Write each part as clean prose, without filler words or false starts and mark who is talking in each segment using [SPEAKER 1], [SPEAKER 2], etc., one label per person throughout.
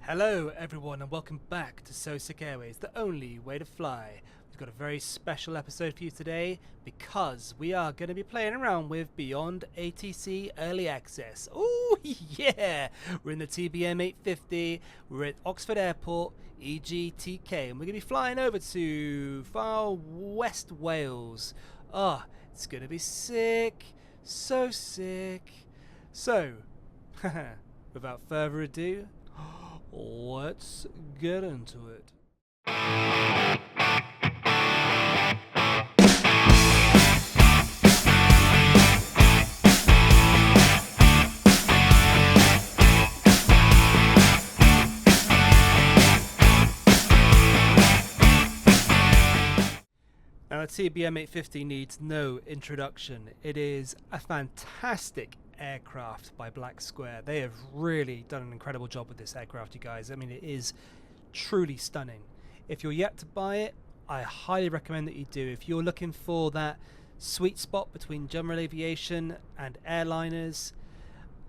[SPEAKER 1] Hello everyone and welcome back to So Sick Airways, the only way to fly. We've got a very special episode for you today because we are going to be playing around with Beyond ATC Early Access. Oh yeah! We're in the TBM 850, we're at Oxford Airport, EGTK, and we're going to be flying over to far West Wales. Oh, it's going to be sick, so sick. So, without further ado, let's get into it. Now, the TBM 850 needs no introduction. It is a fantastic aircraft by Black Square. They have really done an incredible job with this aircraft, you guys. I mean, it is truly stunning. If you're yet to buy it, I highly recommend that you do. If you're looking for that sweet spot between general aviation and airliners,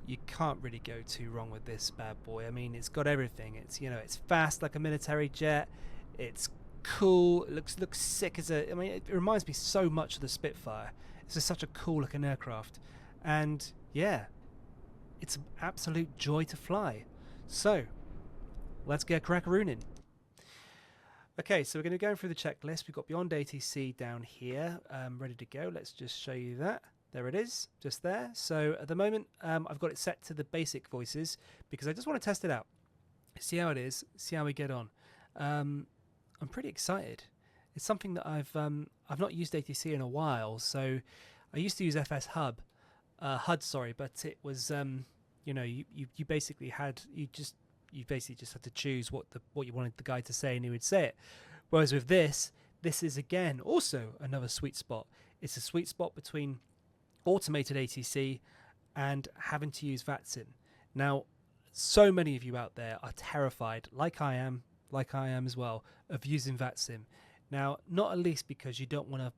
[SPEAKER 1] you can't really go too wrong with this bad boy. I mean, it's got everything. It's, you know, it's fast like a military jet. It's cool. It looks sick as a. I mean, it reminds me so much of the Spitfire. It's just such a cool looking aircraft, and yeah, it's an absolute joy to fly. So let's get crackarooning. Okay, so we're going to go through the checklist. We've got Beyond ATC down here, ready to go. Let's just show you that. There it is, just there. So at the moment, I've got it set to the basic voices because I just want to test it out, see how it is, see how we get on. I'm pretty excited. It's something that I've not used ATC in a while. So I used to use FS HUD, sorry, but it was you know, you basically basically just had to choose what you wanted the guy to say, and he would say it. Whereas with this is again also another sweet spot. It's a sweet spot between automated ATC and having to use VATSIM. Now, so many of you out there are terrified, like I am as well, of using VATSIM. Now, not at least because you don't want to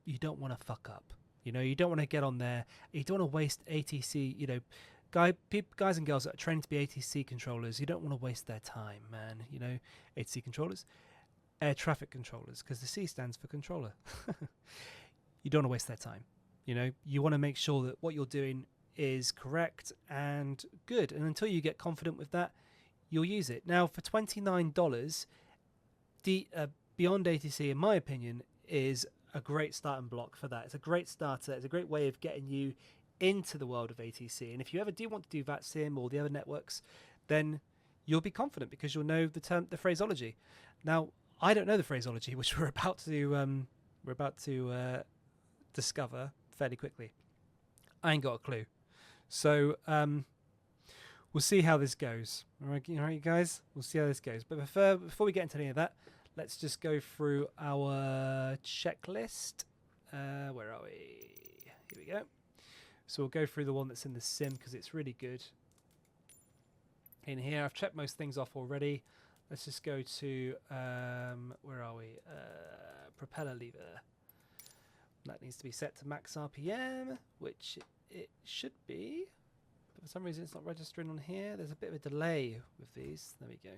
[SPEAKER 1] fuck up. You know, you don't want to get on there. You don't want to waste ATC. You know, guys and girls that are trained to be ATC controllers, you don't want to waste their time, man. You know, ATC controllers, air traffic controllers, because the C stands for controller. You don't want to waste their time. You know, you want to make sure that what you're doing is correct and good. And until you get confident with that, you'll use it. Now, for $29, the Beyond ATC, in my opinion, is a great starting block for that. It's a great starter. It's a great way of getting you into the world of ATC. And if you ever do want to do VATSIM or the other networks, then you'll be confident because you'll know the phraseology. Now, I don't know the phraseology, which we're about to discover fairly quickly. I ain't got a clue. So we'll see how this goes. All right, you guys? We'll see how this goes. But before we get into any of that, let's just go through our checklist. Where are we? Here we go. So we'll go through the one that's in the sim because it's really good. In here, I've checked most things off already. Let's just go to, where are we? Propeller lever. That needs to be set to max RPM, which it should be. But for some reason, it's not registering on here. There's a bit of a delay with these. There we go.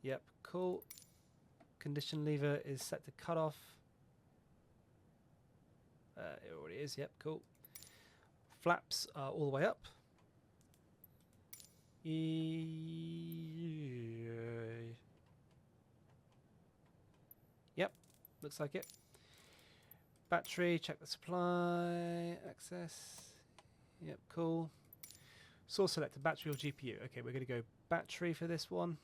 [SPEAKER 1] Yep, cool. Condition lever is set to cut off. It already is. Yep, cool. Flaps are all the way up. Yep, looks like it. Battery, check the supply, access. Yep, cool. Source selector, battery or GPU. Okay, we're going to go battery for this one.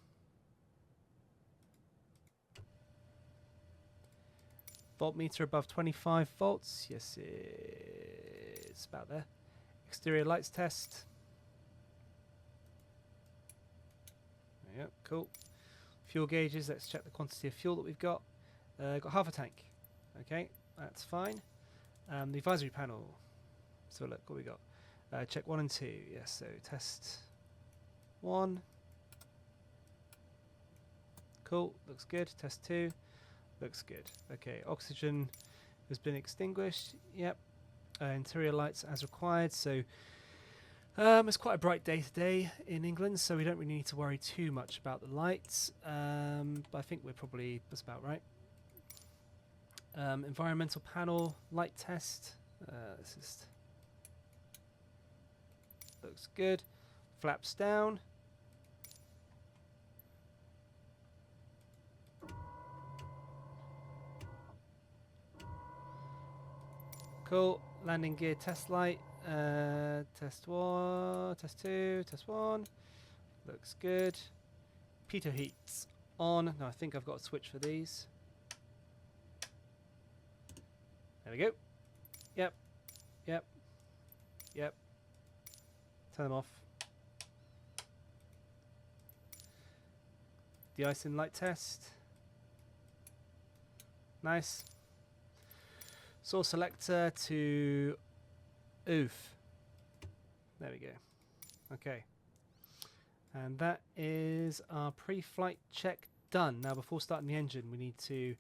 [SPEAKER 1] Voltmeter above 25 volts. Yes, it's about there. Exterior lights test. Yep, cool. Fuel gauges. Let's check the quantity of fuel that we've got. Got half a tank. Okay, that's fine. The advisory panel. So look what we got. Check 1 and 2. Yes, so test 1. Cool, looks good. Test 2. Looks good. Okay, oxygen has been extinguished. Yep. Interior lights as required. So It's quite a bright day today in England, so we don't really need to worry too much about the lights. But I think that's about right. Environmental panel light test. This is looks good. Flaps down. Cool. Landing gear test light. Test 1, test 2, test 1. Looks good. Pitot heats on. Now I think I've got a switch for these. There we go. Yep. Yep. Yep. Turn them off. De-icing light test. Nice. Source selector to oof. There we go. Okay. And that is our pre-flight check done. Now before starting the engine we need to...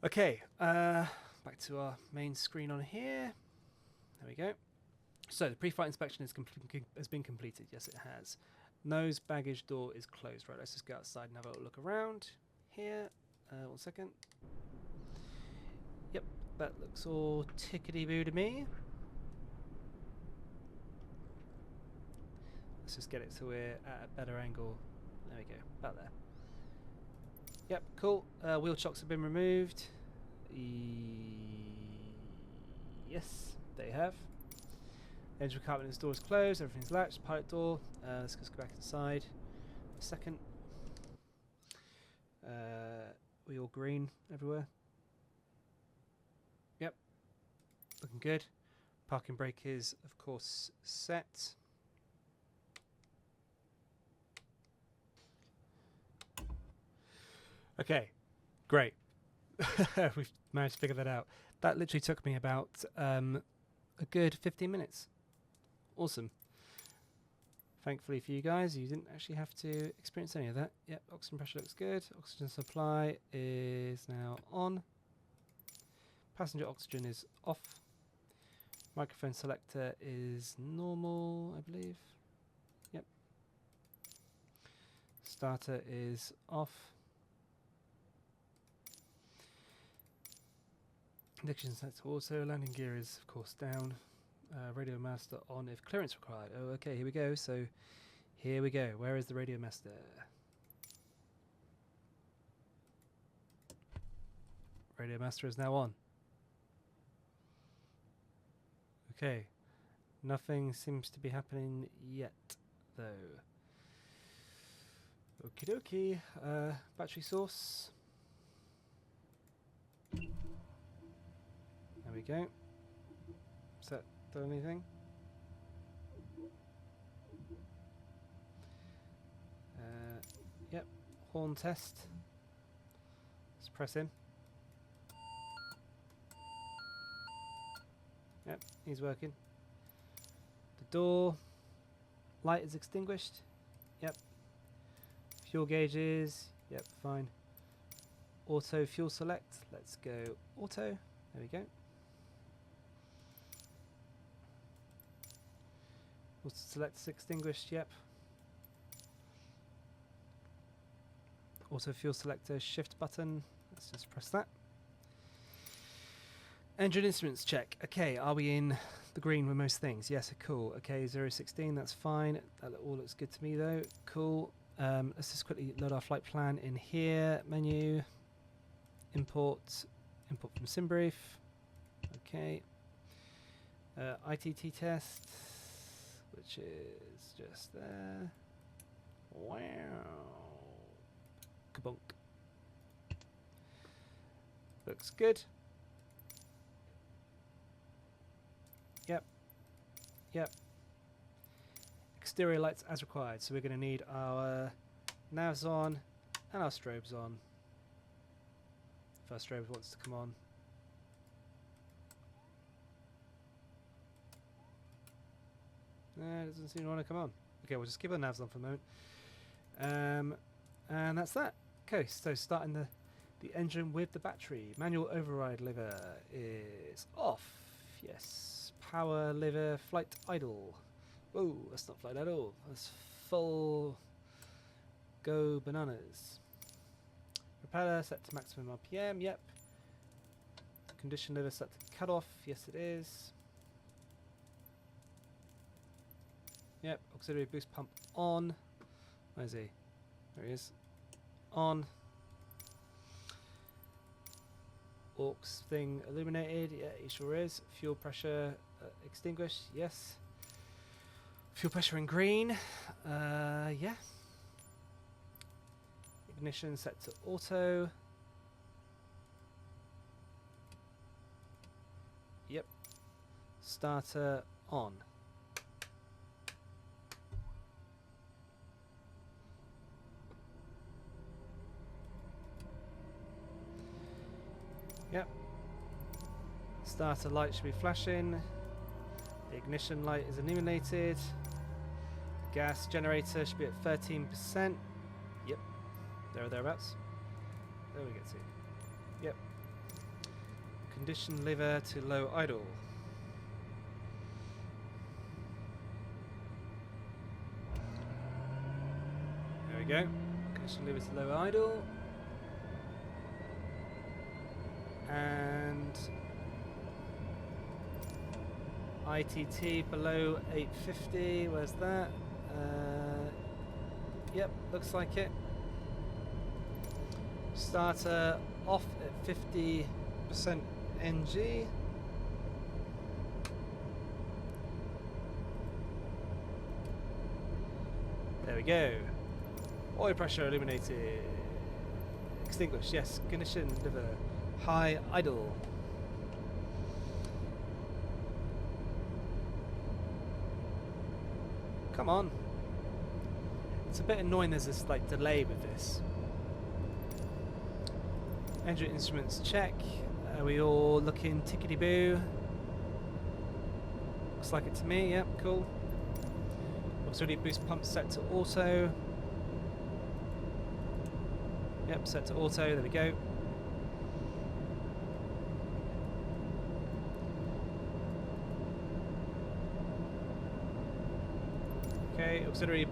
[SPEAKER 1] Okay, back to our main screen on here. There we go. So the pre-flight inspection has been completed. Yes, it has. Nose baggage door is closed. Right, let's just go outside and have a look around here. 1 second. Yep, that looks all tickety-boo to me. Let's just get it so we're at a better angle. There we go, about there. Yep, cool. Wheel chocks have been removed. Yes, they have. Engine compartment door is closed. Everything's latched. Pilot door. Let's just go back inside. A second. We all green everywhere. Yep, looking good. Parking brake is, of course, set. Okay, great. We've managed to figure that out. That literally took me about a good 15 minutes. Awesome. Thankfully for you guys, you didn't actually have to experience any of that. Yep, oxygen pressure looks good. Oxygen supply is now on. Passenger oxygen is off. Microphone selector is normal, I believe. Yep. Starter is off. Ignition set to auto. Landing gear is, of course, down. Radio master on if clearance required. Oh, okay, here we go. So, here we go. Where is the radio master? Radio master is now on. Okay. Nothing seems to be happening yet, though. Okie dokie. Battery source. There we go. Is that done anything? Yep. Horn test. Let's press in. Yep, he's working. The door. Light is extinguished. Yep. Fuel gauges. Yep, fine. Auto fuel select. Let's go auto. There we go. Auto select is extinguished. Yep. Auto fuel selector shift button. Let's just press that. Engine instruments check. Okay, are we in the green with most things? Yes, cool. Okay, 016, that's fine. That all looks good to me though. Cool. Let's just quickly load our flight plan in here. Menu. Import. Import from SimBrief. Okay. ITT test, which is just there. Wow. Kabonk. Looks good. Yep. Yep. Exterior lights as required. So we're going to need our navs on and our strobes on. First strobe wants to come on. It doesn't seem to want to come on. Okay, we'll just keep our navs on for a moment. And that's that. Okay, so starting the engine with the battery. Manual override lever is off. Yes. Power lever flight idle. Whoa, that's not flight at all. That's full go bananas. Propeller set to maximum RPM, yep. Condition lever set to cut off, yes it is. Yep, auxiliary boost pump on. Where is he? There he is. On. Aux thing illuminated, yeah, he sure is. Fuel pressure extinguished, yes. Fuel pressure in green, yeah. Ignition set to auto. Yep. Starter on. Yep. Starter light should be flashing. The ignition light is illuminated. Gas generator should be at 13%. Yep. There or thereabouts. There we get to. Yep. Condition lever to low idle. There we go. Condition lever to low idle. And ITT below 850, where's that? Yep, looks like it. Starter off at 50% NG. There we go. Oil pressure illuminated. Extinguished, yes. Ignition lever. High idle. Come on. It's a bit annoying there's this like delay with this. Engine instruments check. Are we all looking tickety boo? Looks like it to me, yep, cool. Auxiliary boost pump set to auto. Yep, set to auto, there we go. Okay, auxiliary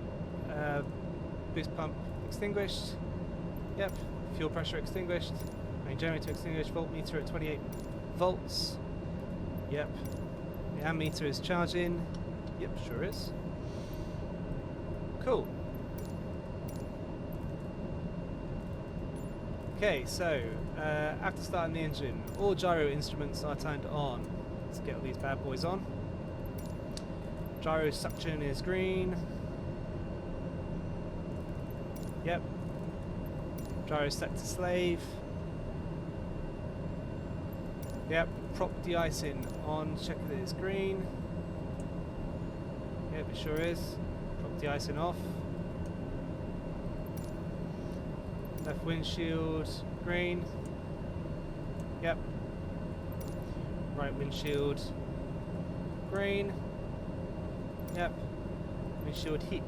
[SPEAKER 1] boost pump extinguished. Yep, fuel pressure extinguished. Main generator extinguished. Voltmeter at 28 volts. Yep. The ammeter is charging. Yep, sure is. Cool. Okay, so after starting the engine, all gyro instruments are turned on. Let's get all these bad boys on. Gyro suction is green. Yep. Gyro set to slave. Yep. Prop de-icing on. Check that it's green. Yep, it sure is. Prop de-icing off. Left windshield green. Yep. Right windshield green. Yep. Windshield heat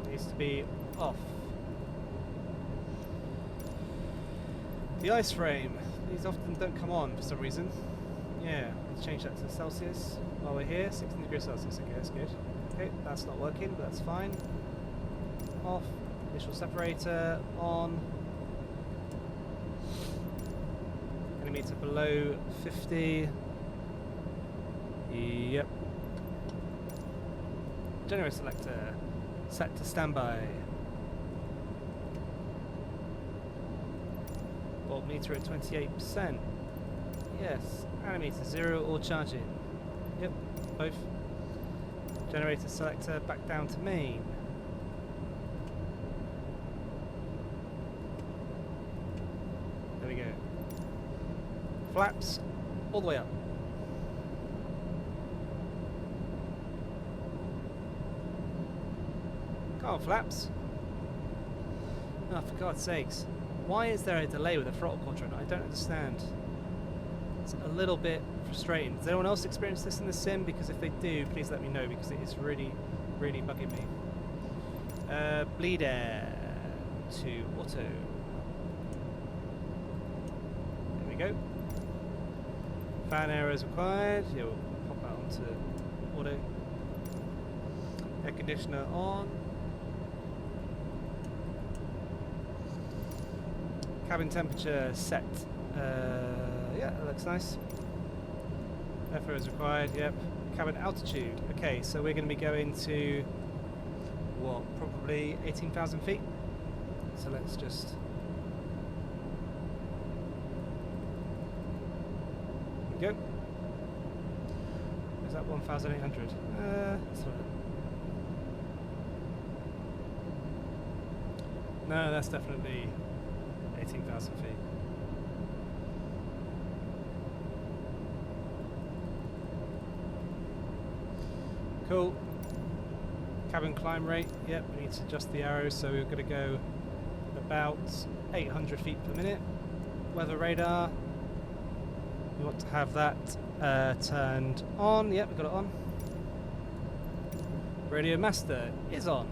[SPEAKER 1] needs to be off. The ice frame. These often don't come on for some reason. Yeah, let's change that to Celsius while we're here. 16 degrees Celsius. Okay, that's good. Okay, that's not working, but that's fine. Off. Initial separator on. Millimeter below 50. Yep. Generator selector set to standby. Voltmeter at 28%. Yes. Animator 0 or charging. Yep, both. Generator selector back down to main. There we go. Flaps all the way up. Come on, flaps. Oh, for God's sakes. Why is there a delay with the throttle quadrant? I don't understand. It's a little bit frustrating. Does anyone else experience this in the sim? Because if they do, please let me know, because it is really, really bugging me. Bleed air to auto. There we go. Fan air is required. Yeah, we'll pop out to auto. Air conditioner on. Cabin temperature set. Yeah, that looks nice. Airflow is required, yep. Cabin altitude. Okay, so we're going to be going to, what, probably 18,000 feet? So let's just... There we go. Is that 1,800? Let's have a look. No, that's definitely 18,000 feet. Cool. Cabin climb rate. Yep, we need to adjust the arrows, so we're going to go about 800 feet per minute. Weather radar. We want to have that turned on. Yep, we've got it on. Radio master is on.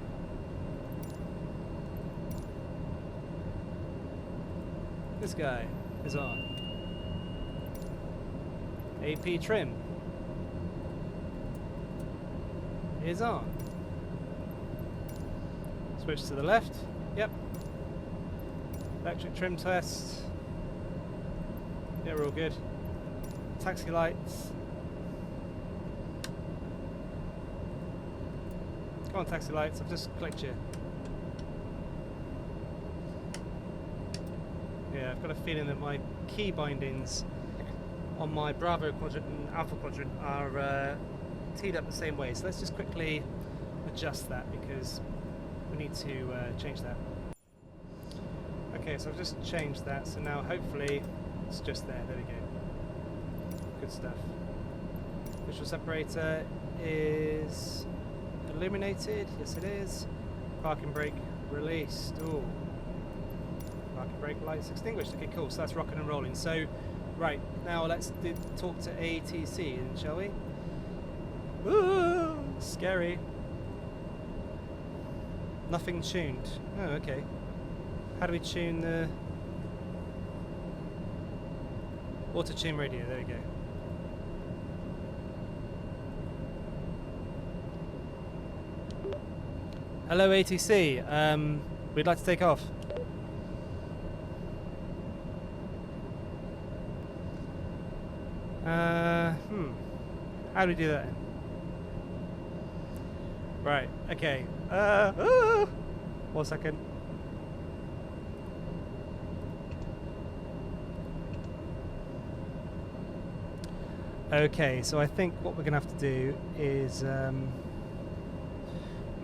[SPEAKER 1] This guy is on. AP trim is on. Switch to the left. Yep. Electric trim test. Yeah, we're all good. Taxi lights. Come on, taxi lights. I've just clicked you. Yeah, I've got a feeling that my key bindings on my Bravo quadrant and Alpha quadrant are teed up the same way. So let's just quickly adjust that because we need to change that. Okay, so I've just changed that. So now hopefully it's just there. There we go. Good stuff. Visual separator is illuminated. Yes, it is. Parking brake released. Ooh. Parking brake lights extinguished. Okay, cool. So that's rocking and rolling. So, right now let's talk to ATC, shall we? Ooh, scary. Nothing tuned. Oh, okay. How do we tune the auto tune radio? There we go. Hello ATC. We'd like to take off. How do we do that? Right, okay. 1 second. Okay, so I think what we're going to have to do is... let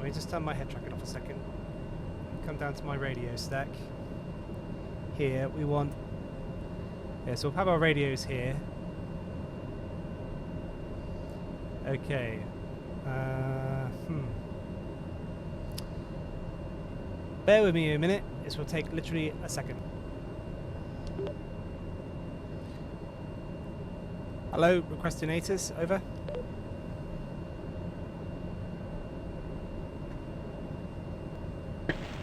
[SPEAKER 1] me just turn my head tracking off a second. Come down to my radio stack. Here, we want... Yeah, so we'll have our radios here. Okay. Bear with me a minute. This will take literally a second. Hello, requesting ATIS, over.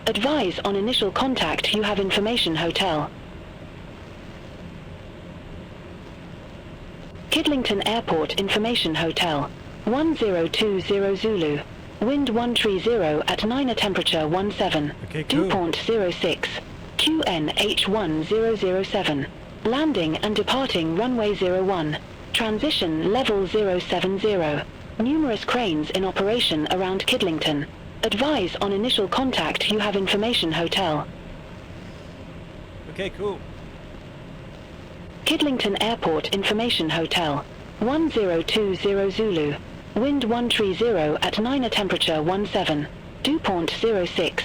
[SPEAKER 2] Advise on initial contact, you have information hotel. Kidlington Airport Information Hotel, 1020 Zulu. Wind 130 at 9 temperature 17.
[SPEAKER 1] Okay, cool.
[SPEAKER 2] 2.06. QNH1007. Landing and departing runway 01. Transition level 070. Numerous cranes in operation around Kidlington. Advise on initial contact, you have information hotel.
[SPEAKER 1] Okay, cool.
[SPEAKER 2] Kidlington Airport Information Hotel, 1020 Zulu. Wind 130 at 9 temperature 17. 2.06.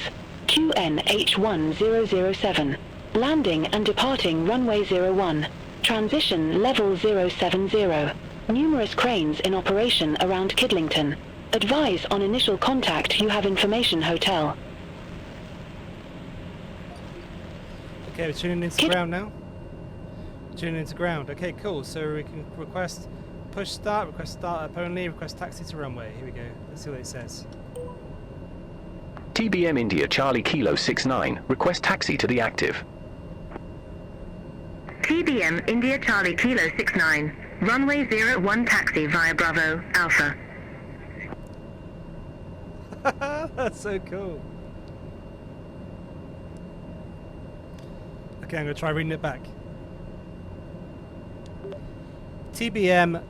[SPEAKER 2] QNH1007. Landing and departing runway 01. Transition level 070. Numerous cranes in operation around Kidlington. Advise on initial contact, you have information hotel.
[SPEAKER 1] Okay, we're tuning into ground now. Tuning into ground. Okay, cool. So we can request push start, request start up only, request taxi to runway. Here we go. Let's see what it says.
[SPEAKER 3] TBM India Charlie Kilo 69, request taxi to the active.
[SPEAKER 4] TBM India Charlie Kilo 69,
[SPEAKER 2] Runway 01 taxi via Bravo, Alpha.
[SPEAKER 1] That's so cool. Okay, I'm going to try reading it back. TBM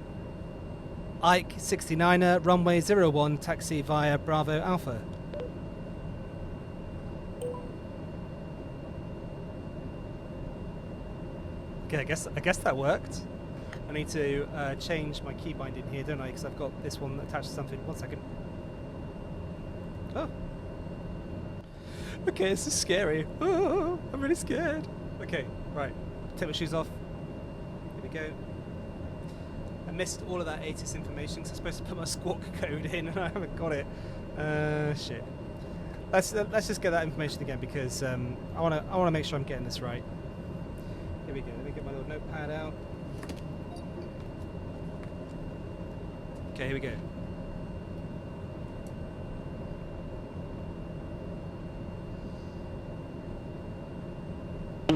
[SPEAKER 1] Ike 69er, runway 01, taxi via Bravo Alpha. Okay, I guess that worked. I need to change my key binding here, don't I? Because I've got this one attached to something. 1 second. Oh. Okay, this is scary. Oh, I'm really scared. Okay, right. Take my shoes off. Here we go. I missed all of that ATIS information because I'm supposed to put my squawk code in and I haven't got it. Shit. Let's just get that information again because I wanna make sure I'm getting this right. Here we go. Let me get my little notepad out. Okay, here we go.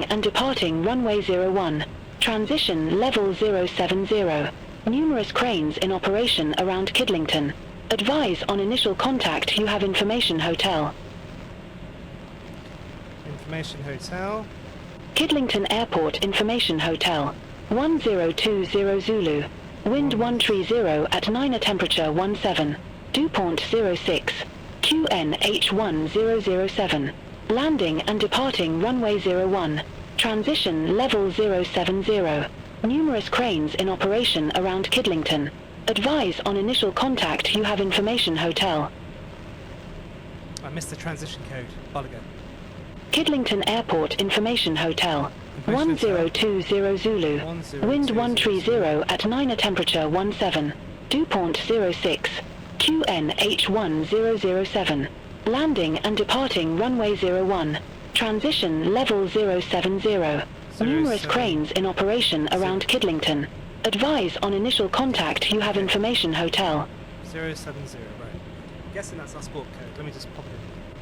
[SPEAKER 2] And departing runway 01. Transition level 070. Numerous cranes in operation around Kidlington. Advise on initial contact you have information hotel.
[SPEAKER 1] Information hotel.
[SPEAKER 2] Kidlington Airport Information Hotel. 1020 Zulu. Wind 130 at 9 temperature 17. Dew point 06. QNH1007. Landing and departing runway 01. Transition level 070. Numerous cranes in operation around Kidlington. Advise on initial contact you have information hotel.
[SPEAKER 1] I missed the transition code. While ago.
[SPEAKER 2] Kidlington Airport Information Hotel. 1020 Zulu. Wind 130 at 9 temperature 17. Dew point 06. QNH1007. Landing and departing runway 01. Transition level 070. Numerous cranes in operation around Kidlington. Advise on initial contact you have information hotel.
[SPEAKER 1] 070, right. I'm guessing that's our squawk code. Let me just pop it in.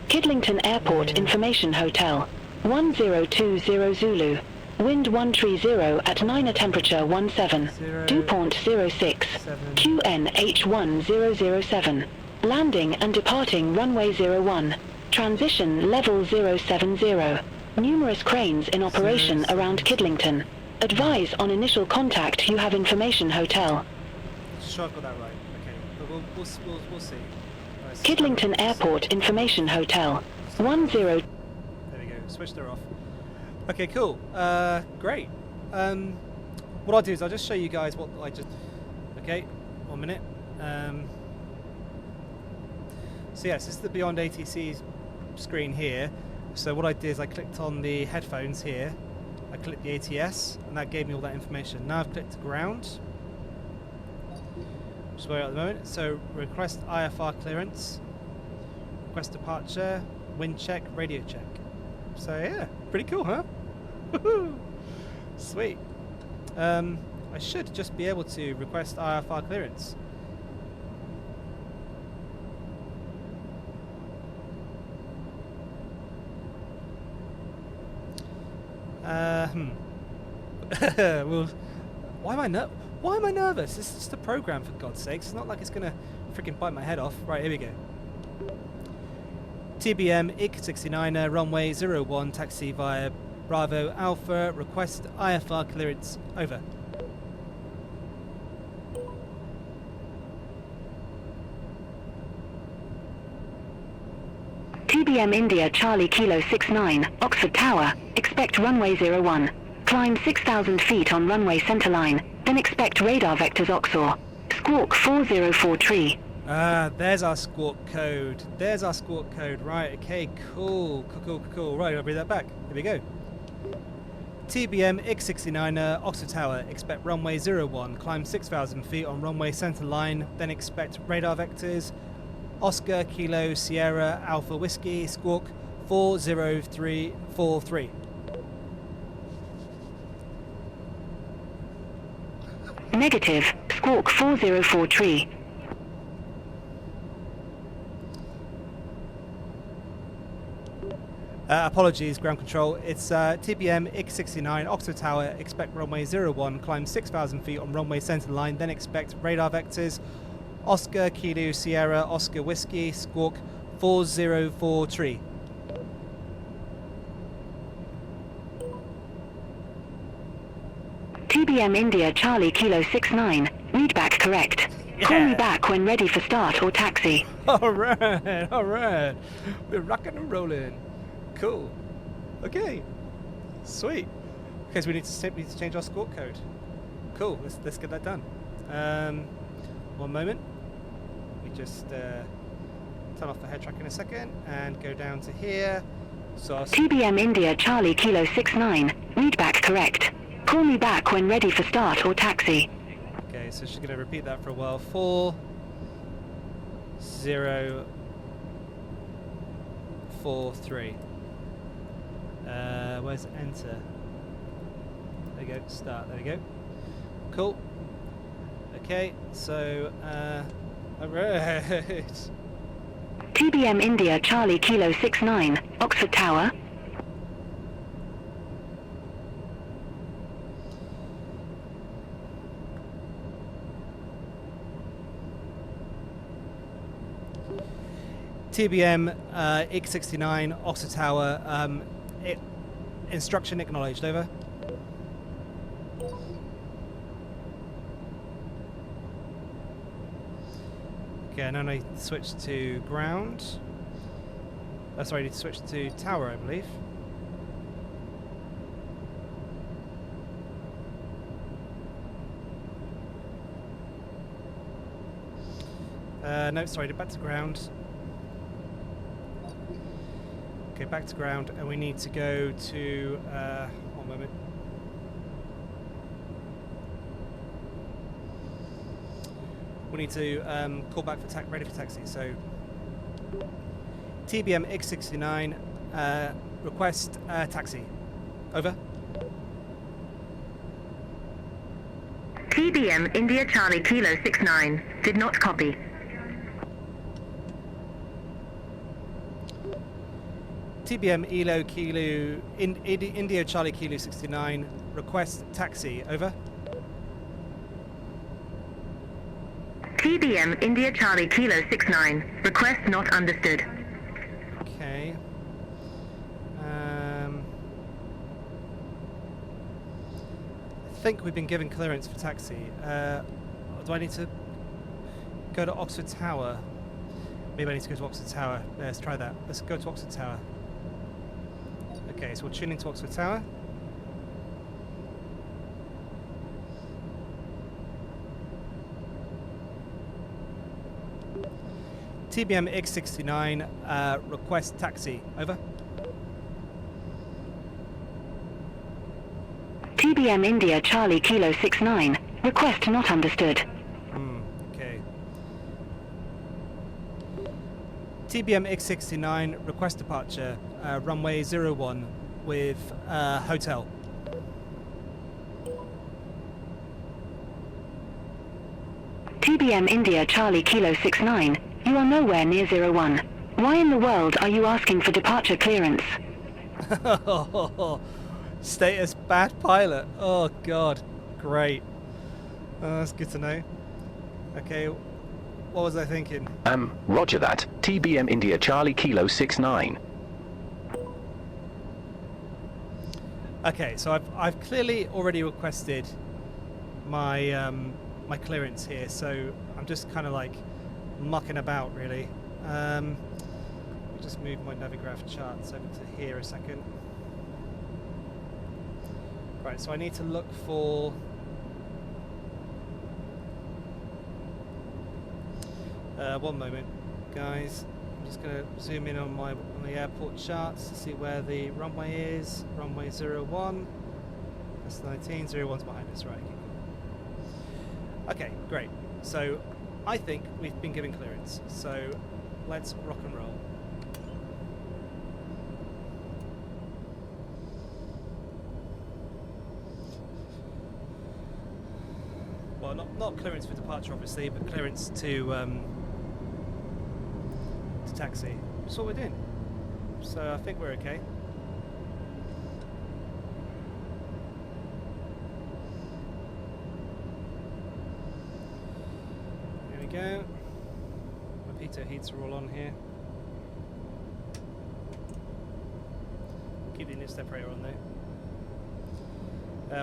[SPEAKER 2] Kidlington Airport Information Hotel. 1020 Zulu. Wind 130 at 9 temperature 17. Dew point 06. QNH1007. Landing and departing runway 01. Transition level 070. Numerous cranes in operation around Kidlington. Advise on initial contact you have information hotel.
[SPEAKER 1] Sure, I've got that right. Okay, but we'll see. Right,
[SPEAKER 2] Kidlington Airport Information Hotel. 10.
[SPEAKER 1] There we go. Switched her off. Okay, cool. Great. What I'll do is I'll just show you guys what I just. Okay, 1 minute. So yes, this is the Beyond ATC screen here. So what I did is I clicked on the headphones here. I clicked the ATS, and that gave me all that information. Now I've clicked ground, which is where we are at the moment. So request IFR clearance, request departure, wind check, radio check. So yeah, pretty cool, huh? Sweet. I should just be able to request IFR clearance. Well, why am I nervous? This is just a program, for God's sakes. It's not like it's gonna freaking bite my head off. Right, here we go. TBM IC 69er, runway 01, taxi via Bravo Alpha. Request IFR clearance. Over.
[SPEAKER 2] TBM India Charlie Kilo 69, Oxford Tower. Expect runway 01. Climb 6,000 feet on runway centerline, then expect radar vectors Oxor. Squawk 404 tree.
[SPEAKER 1] There's our squawk code. There's our squawk code. Right, okay, cool. Right, I'll read that back. Here we go. TBM X69er, Oxford Tower. Expect runway 01. Climb 6,000 feet on runway centerline, then expect radar vectors Oscar Kilo Sierra Alpha Whiskey. Squawk 40343.
[SPEAKER 2] Negative. Squawk 404 tree.
[SPEAKER 1] Apologies, ground control. It's TBM X69, Oxford Tower, expect runway 01, climb 6,000 feet on runway center line, then expect radar vectors, Oscar, Kilo, Sierra, Oscar, Whiskey, Squawk, 4043.
[SPEAKER 2] TBM India Charlie Kilo 69, read back correct.
[SPEAKER 1] Yeah.
[SPEAKER 2] Call me back when ready for start or taxi.
[SPEAKER 1] Alright, alright. We're rocking and rolling. Cool. Okay. Sweet. Okay, so we need to change our squawk code. Cool, let's get that done. One moment. We just turn off the head track in a second and go down to here. So our
[SPEAKER 2] TBM India Charlie Kilo 69, read back correct. Call me back when ready for start or taxi.
[SPEAKER 1] okay, so she's gonna repeat that for a while. 4 0 4 3. Where's enter? There we go, start, there we go. Cool. Okay, so alright.
[SPEAKER 2] TBM India Charlie Kilo 69, Oxford Tower.
[SPEAKER 1] TBM X69, Oxford Tower, instruction acknowledged, over. Okay, now I need to switch to ground. Sorry, I need to switch to tower, I believe. No, sorry, back to ground. Okay, back to ground, and we need to go to, one moment. We need to call back for ready for taxi. So, TBM X69, request taxi. Over.
[SPEAKER 2] TBM India Charlie Kilo 69, did not copy.
[SPEAKER 1] TBM Elo Kilo India Charlie Kilo 69, request taxi. Over.
[SPEAKER 2] TBM India Charlie Kilo 69, request not understood.
[SPEAKER 1] Okay. I think we've been given clearance for taxi. Do I need to go to Oxford Tower? Maybe I need to go to Oxford Tower. Let's try that. Let's go to Oxford Tower. Okay, so we'll tune into Oxford Tower. TBM X69, request taxi. Over.
[SPEAKER 2] TBM India Charlie Kilo 69, request not understood.
[SPEAKER 1] Okay. TBM X69, request departure, runway 01 with hotel.
[SPEAKER 2] TBM India Charlie Kilo 69, you are nowhere near 01. Why in the world are you asking for departure clearance?
[SPEAKER 1] Status bad pilot. Oh god, great. That's good to know. Okay, what was I thinking?
[SPEAKER 3] Roger that. TBM India Charlie Kilo 69.
[SPEAKER 1] Okay, so I've clearly already requested my my clearance here, so I'm just kind of like mucking about really. Let me just move my Navigraph Charts over to here a second. Right, so I need to look for one moment, guys. I'm just going to zoom in on the airport charts to see where the runway is. Runway 01. That's 19. 01's behind us, right? Okay, great. So I think we've been given clearance. So let's rock and roll. Well, not clearance for departure, obviously, but clearance to taxi. That's what we're doing. So I think we're okay. go. My pitot heats are all on here. Keep the init separator on though.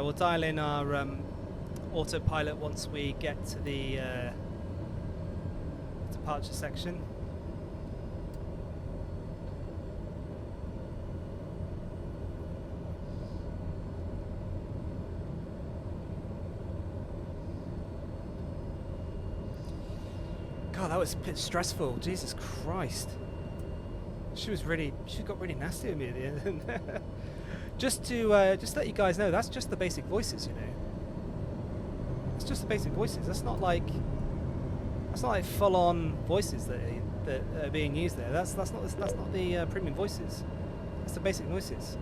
[SPEAKER 1] We'll dial in our autopilot once we get to the departure section. God, that was a bit stressful. Jesus Christ. She got really nasty with me at the end. Just to let you guys know, that's just the basic voices, you know. It's just the basic voices. That's not like full-on voices that are being used there. That's not the premium voices. It's the basic voices.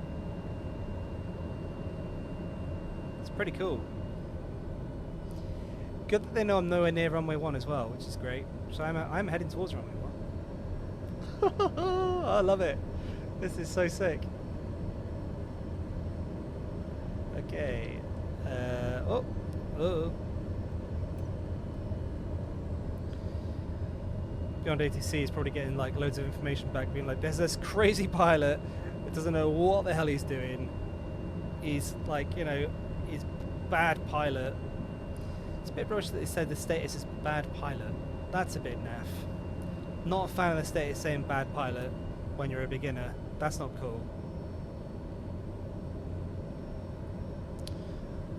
[SPEAKER 1] It's pretty cool. Good that they know I'm nowhere near runway 1 as well, which is great. So I'm heading towards runway 1. I love it. This is so sick. Okay. Beyond ATC is probably getting like loads of information back, being like, there's this crazy pilot that doesn't know what the hell he's doing. He's like, you know, he's bad pilot. It's a bit rubbish that they said the status is bad pilot. That's a bit naff. Not a fan of the status saying bad pilot when you're a beginner. That's not cool.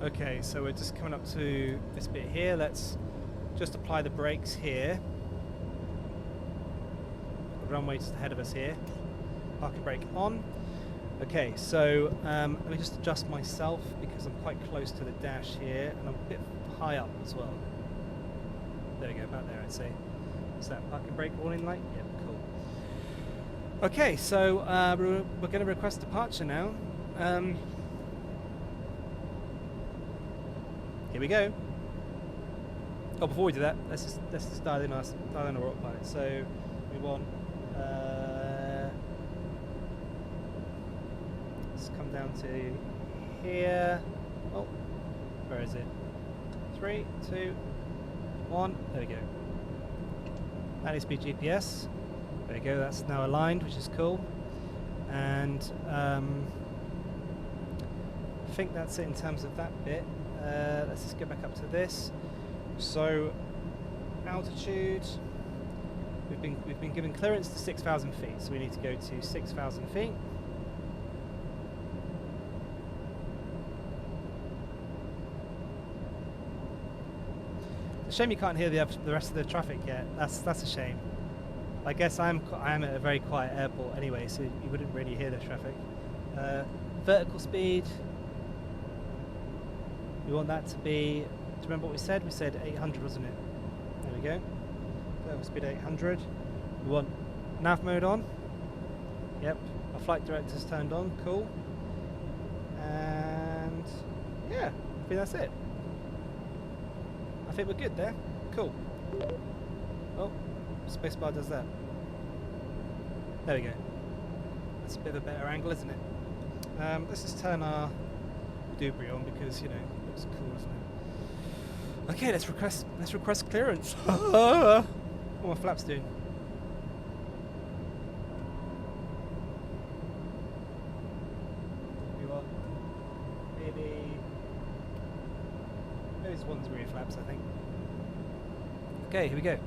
[SPEAKER 1] Okay, so we're just coming up to this bit here. Let's just apply the brakes here. The runway just ahead of us here. Parking brake on. Okay, so let me just adjust myself because I'm quite close to the dash here and I'm a bit high up as well. There we go, about there I'd say. Is that parking brake warning light? Yep, cool. Okay, so we're going to request departure now. Here we go. Oh, before we do that, let's just dial in our autopilot. So we want let's come down to here. Oh, where is it? 3, 2, 1. There we go. That needs to be GPS. There we go. That's now aligned, which is cool. And I think that's it in terms of that bit. Let's just get back up to this. So altitude, we've been given clearance to 6,000 feet, so we need to go to 6,000 feet. It's a shame you can't hear the rest of the traffic yet. That's a shame. I guess I am at a very quiet airport anyway, so you wouldn't really hear the traffic. Vertical speed. We want that to be, do you remember what we said? We said 800, wasn't it? There we go. Vertical speed 800. We want nav mode on. Yep. Our flight director's turned on. Cool. And yeah, I think that's it. I think we're good there. Cool. Oh, spacebar does that. There we go. That's a bit of a better angle, isn't it? Let's just turn our debris on because, you know, it looks cool, isn't it? Okay, let's request clearance. What are my flaps doing? You want maybe those ones rear flaps, I think. Okay, here we go.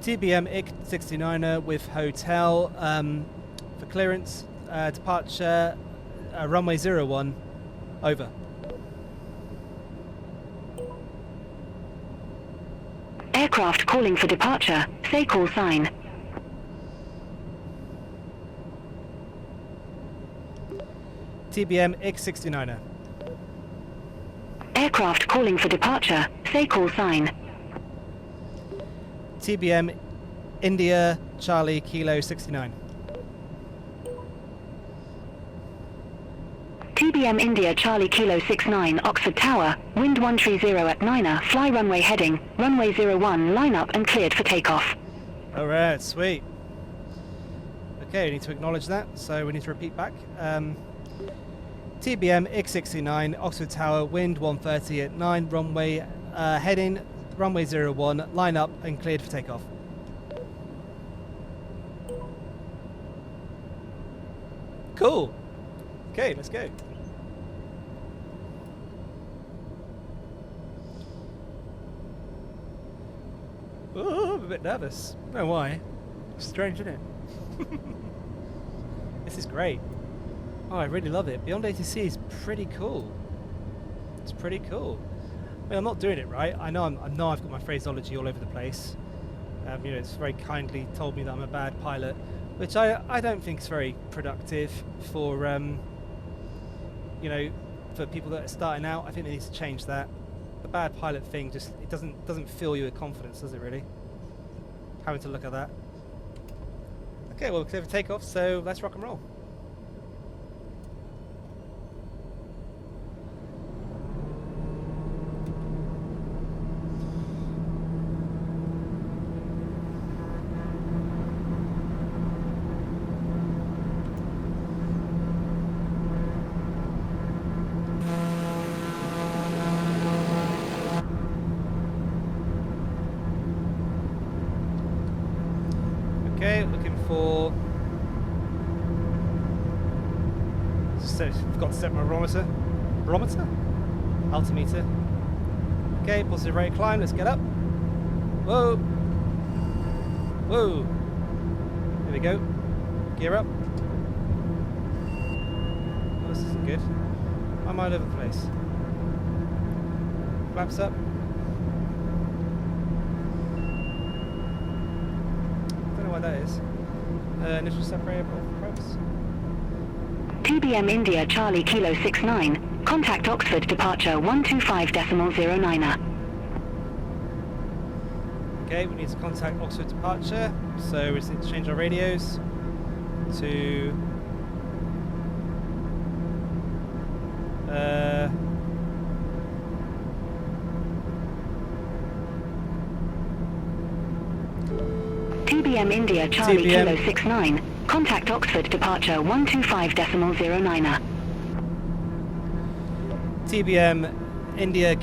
[SPEAKER 1] TBM IC 69er with hotel for clearance, departure, runway 01, over.
[SPEAKER 2] Aircraft calling for departure. Say call sign.
[SPEAKER 1] TBM IC 69er.
[SPEAKER 2] Aircraft calling for departure. Say call sign.
[SPEAKER 1] TBM India Charlie Kilo 69.
[SPEAKER 2] TBM India Charlie Kilo 69 Oxford Tower, wind 130 at 9er, fly runway heading, runway 01, line up and cleared for takeoff.
[SPEAKER 1] Alright, sweet. Okay, we need to acknowledge that, so we need to repeat back. TBM IC 69 Oxford Tower, wind 130 at 9, runway heading runway 01, line up and cleared for takeoff. Cool. Okay, let's go. Oh, I'm a bit nervous. I don't know why. Strange, isn't it? This is great. Oh, I really love it. Beyond ATC is pretty cool. It's pretty cool. I mean, I'm not doing it right. I know I've got my phraseology all over the place. You know, it's very kindly told me that I'm a bad pilot, which I don't think is very productive for you know, for people that are starting out. I think they need to change that. The bad pilot thing just it doesn't fill you with confidence, does it really? Having to look at that. Okay, well, we're clear for takeoff, so let's rock and roll. Okay, looking for... Forgot to set my barometer. Barometer? Altimeter. Okay, positive rate of climb, let's get up. Whoa! Whoa! There we go. Gear up. Oh, this isn't good. I'm all over the place. Flaps up. What that is. Initial separator probes.
[SPEAKER 2] TBM India Charlie Kilo 69. Contact Oxford departure 125.09er.
[SPEAKER 1] Okay, we need to contact Oxford departure, so we just need to change our radios to
[SPEAKER 2] TBM India Charlie Kilo 69. Contact Oxford departure 125.09er.
[SPEAKER 1] TBM India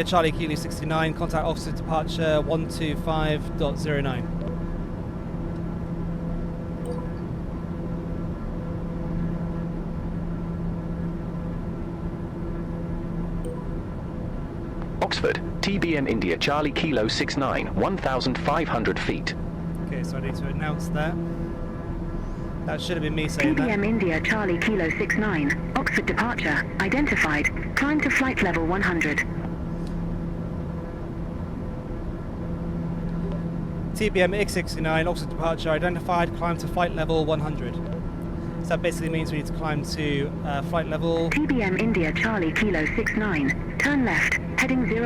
[SPEAKER 1] Charlie Kilo 69. Contact Oxford departure 125.09.
[SPEAKER 3] Oxford, TBM India Charlie Kilo 69, 1,500 feet.
[SPEAKER 1] Okay, so I need to announce that. That should have been me saying that.
[SPEAKER 2] TBM India Charlie Kilo 69. Oxford departure identified. Climb to flight level 100.
[SPEAKER 1] TBM X69, Oxford departure identified. Climb to flight level 100. So that basically means we need to climb to flight level...
[SPEAKER 2] TBM India Charlie Kilo 69. Turn left, heading 010.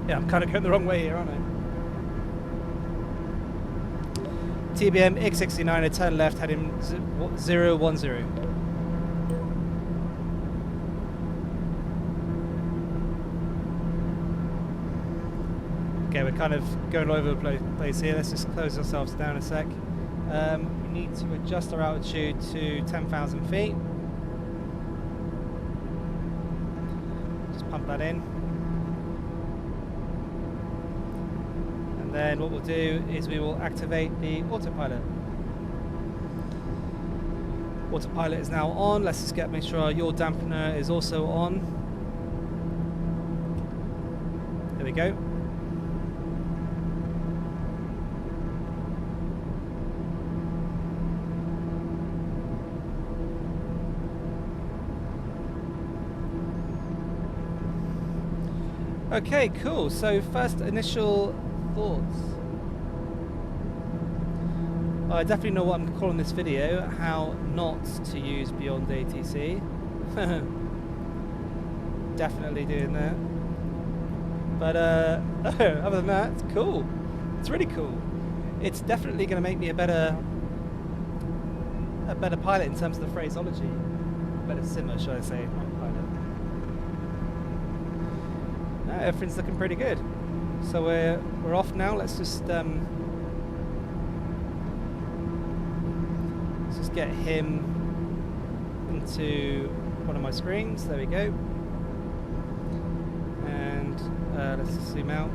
[SPEAKER 1] Yeah, I'm kind of going the wrong way here, aren't I? TBM X69, I turn left, heading 010. Okay, we're kind of going all over the place here. Let's just close ourselves down a sec. We need to adjust our altitude to 10,000 feet. Just pump that in. And then what we'll do is we will activate the autopilot. Autopilot is now on. Let's just make sure our yaw dampener is also on. There we go. Okay, cool. So first initial thoughts. I definitely know what I'm calling this video, how not to use Beyond ATC. Definitely doing that. But other than that, it's cool. It's really cool. It's definitely going to make me a better pilot in terms of the phraseology. A better simmer, should I say, not pilot. Everything's looking pretty good. So we're off now. Let's just get him into one of my screens. There we go. second. Let's zoom out.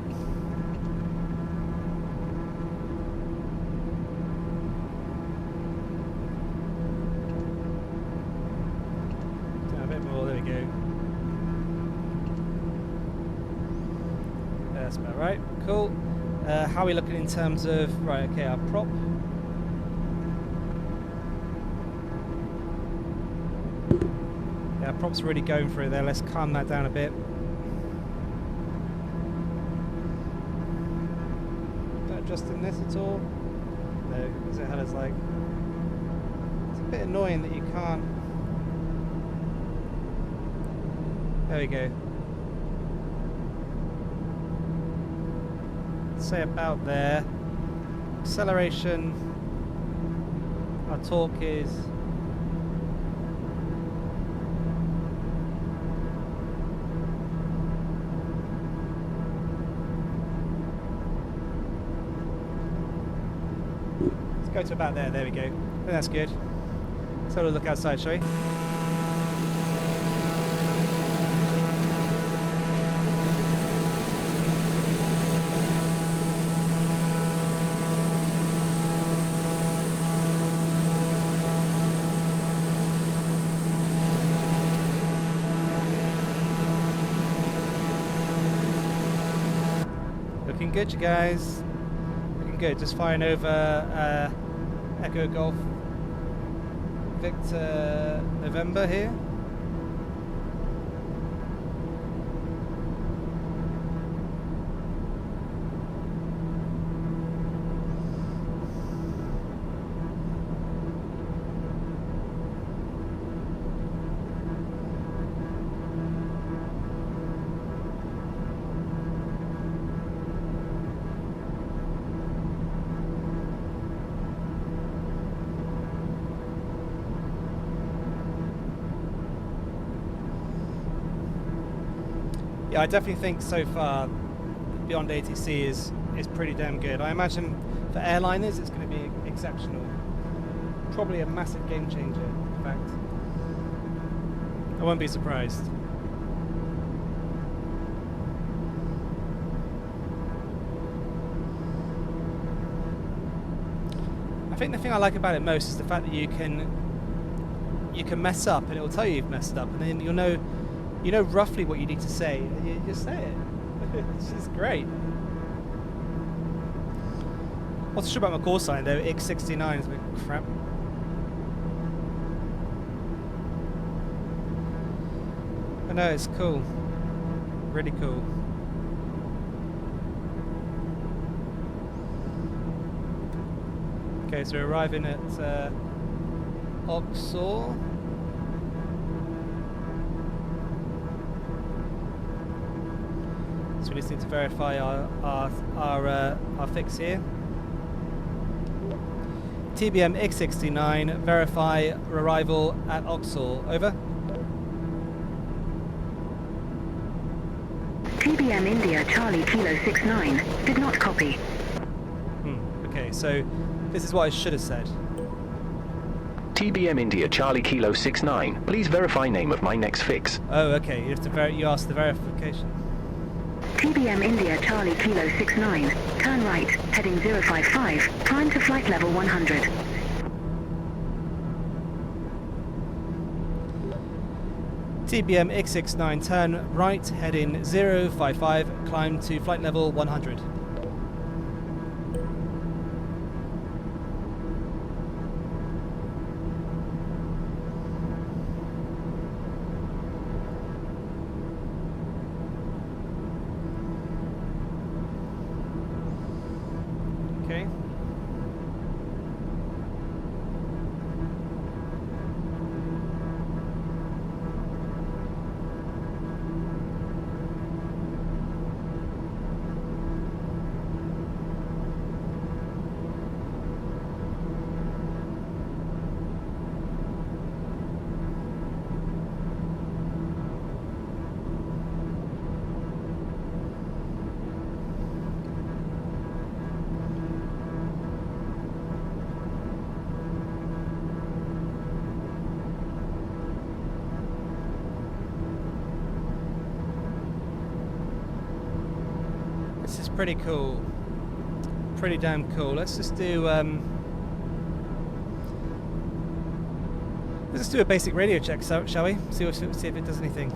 [SPEAKER 1] Down a bit more, there we go. That's about right, cool. How are we looking in terms of, right, okay, our prop. Yeah, prop's really going for it there. Let's calm that down a bit. Adjusting this at all? No, because it has like, it's a bit annoying that you can't. There we go. Let's say about there. Acceleration. Our torque is. Go to about there we go. I think that's good. Let's have a look outside, shall we? Looking good, you guys. Looking good. Just firing over Echo Golf Victor November here. Yeah, I definitely think so far Beyond ATC is pretty damn good. I imagine for airliners it's going to be exceptional. Probably a massive game changer, in fact. I won't be surprised. I think the thing I like about it most is the fact that you can mess up and it will tell you you've messed up, and then you'll know. You know roughly what you need to say, and you just say it. It's just great. What's true about my call sign though? X69 is a bit crap. But no, it's cool. Really cool. Okay, so we're arriving at Oxor. So we just need to verify our fix here. TBM X69, verify arrival at Oxor. Over.
[SPEAKER 2] TBM India Charlie Kilo 69, did not copy.
[SPEAKER 1] Okay, so this is what I should have said.
[SPEAKER 3] TBM India Charlie Kilo 69, please verify name of my next fix.
[SPEAKER 1] Oh, okay, you have to you asked the verification.
[SPEAKER 2] TBM India Charlie Kilo 69, turn right, heading 055, climb to flight level 100.
[SPEAKER 1] TBM X69, turn right, heading 055, climb to flight level 100. Okay. pretty cool. Pretty damn cool. Let's just do a basic radio check, shall we? See if it does anything.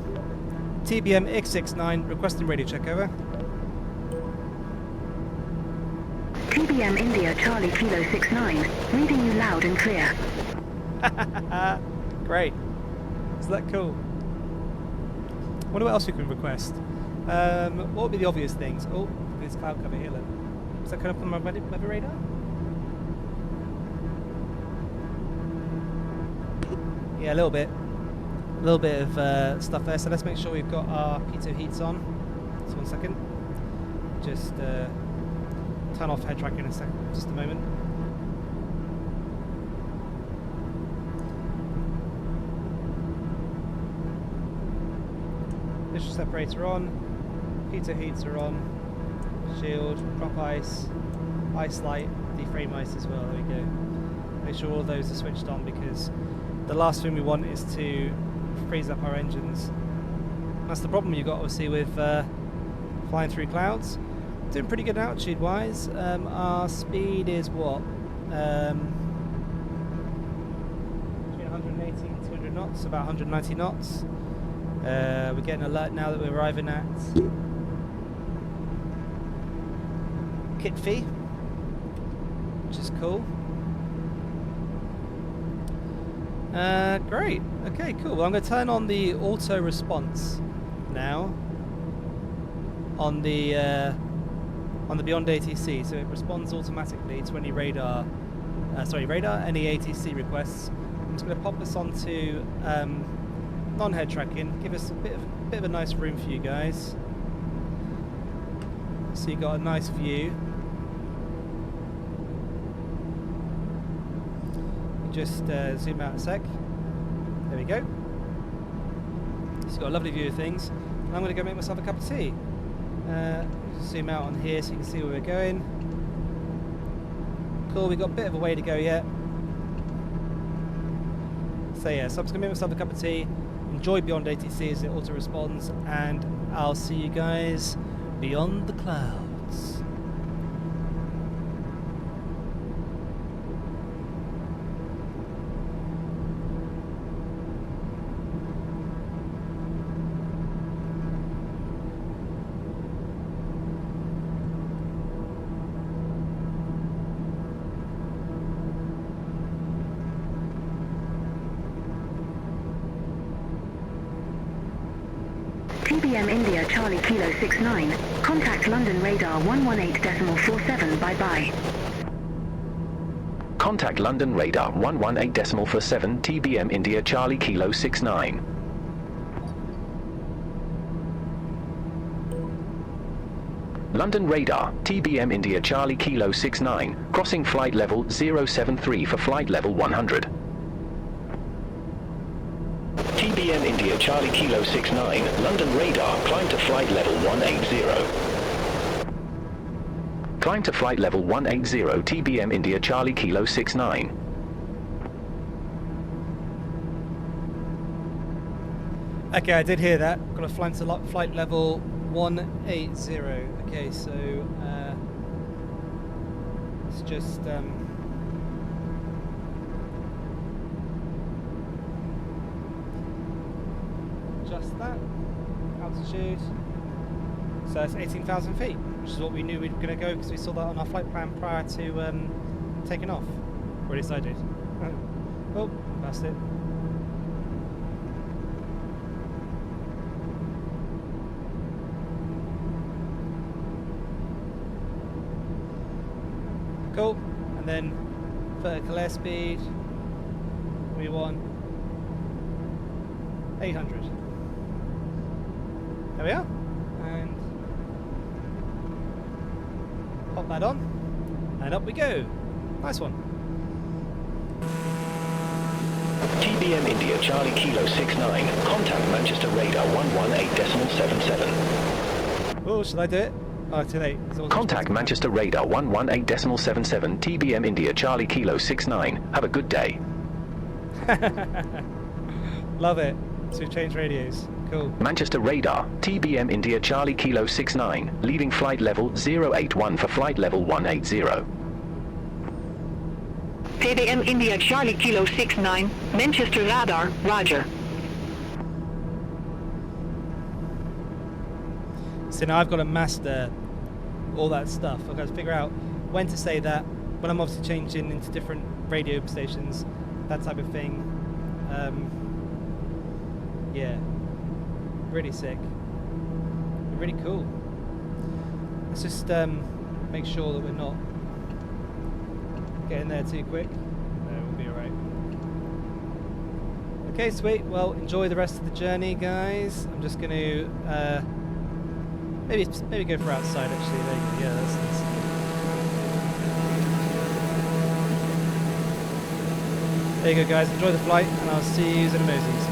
[SPEAKER 1] TBM X69 requesting radio check, over.
[SPEAKER 2] TBM India Charlie Kilo 69, reading you loud and clear.
[SPEAKER 1] Great. Is that cool? Wonder what else we can request. What would be the obvious things? Oh, there's cloud cover here, look. Is that coming up on my weather radar? Yeah, a little bit. A little bit of stuff there. So let's make sure we've got our pitot heats on. Just 1 second. Just turn off head tracking in just a moment. Digital separator on. Pitot heats are on. Shield, drop ice, ice light, deframe ice as well. There we go. Make sure all of those are switched on, because the last thing we want is to freeze up our engines. That's the problem you've got, obviously, with flying through clouds. Doing pretty good altitude wise. Our speed is what? Between 180 and 200 knots, about 190 knots. We're getting an alert now that we're arriving at Kitfi, which is cool. Great. Okay, cool. Well, I'm going to turn on the auto response now on the Beyond ATC, so it responds automatically to any any ATC requests. I'm just going to pop this onto non-head tracking, give us a bit of a nice room for you guys, so you got a nice view. Just zoom out a sec. There we go. It's got a lovely view of things. And I'm going to go make myself a cup of tea. Zoom out on here so you can see where we're going. Cool, we've got a bit of a way to go yet. So yeah, so I'm just going to make myself a cup of tea, enjoy Beyond ATC as it auto responds, and I'll see you guys beyond the clouds.
[SPEAKER 2] TBM India Charlie Kilo 69, contact London radar 118.47, bye-bye.
[SPEAKER 3] Contact London radar 118.47 TBM India Charlie Kilo 69. London radar, TBM India Charlie Kilo 69, crossing flight level 073 for flight level 100. TBM India Charlie Kilo 69, London radar, climb to flight level 180. Climb to flight level 180 TBM India Charlie Kilo 69.
[SPEAKER 1] Okay, I did hear that. Got to fly to flight level 180. Okay, so it's just that altitude. So it's 18,000 feet, which is what we knew we were going to go, because we saw that on our flight plan prior to taking off. Or at least I did. Oh, passed it. Cool. And then vertical airspeed, we want 800. There we are. And pop that on, and up we go. Nice one.
[SPEAKER 3] TBM India Charlie Kilo 69, contact Manchester radar 118.77.
[SPEAKER 1] Oh, should I do it? Oh, too late.
[SPEAKER 3] Contact Manchester radar 118.77 TBM India Charlie Kilo 69. Have a good day.
[SPEAKER 1] Love it. So we've changed radios. Cool.
[SPEAKER 3] Manchester radar, TBM India Charlie Kilo 69, leaving flight level 081 for flight level 180.
[SPEAKER 4] TBM India Charlie Kilo 69, Manchester radar, roger.
[SPEAKER 1] So now I've got to master all that stuff. I've got to figure out when to say that, when I'm obviously changing into different radio stations, that type of thing. Yeah, really sick, really cool. Let's just make sure that we're not getting there too quick. No, we'll be alright. Okay, sweet. Well, enjoy the rest of the journey, guys. I'm just going to maybe go for outside actually. There you go. Yeah, that's nice. There you go, guys. Enjoy the flight, and I'll see you in a mosies.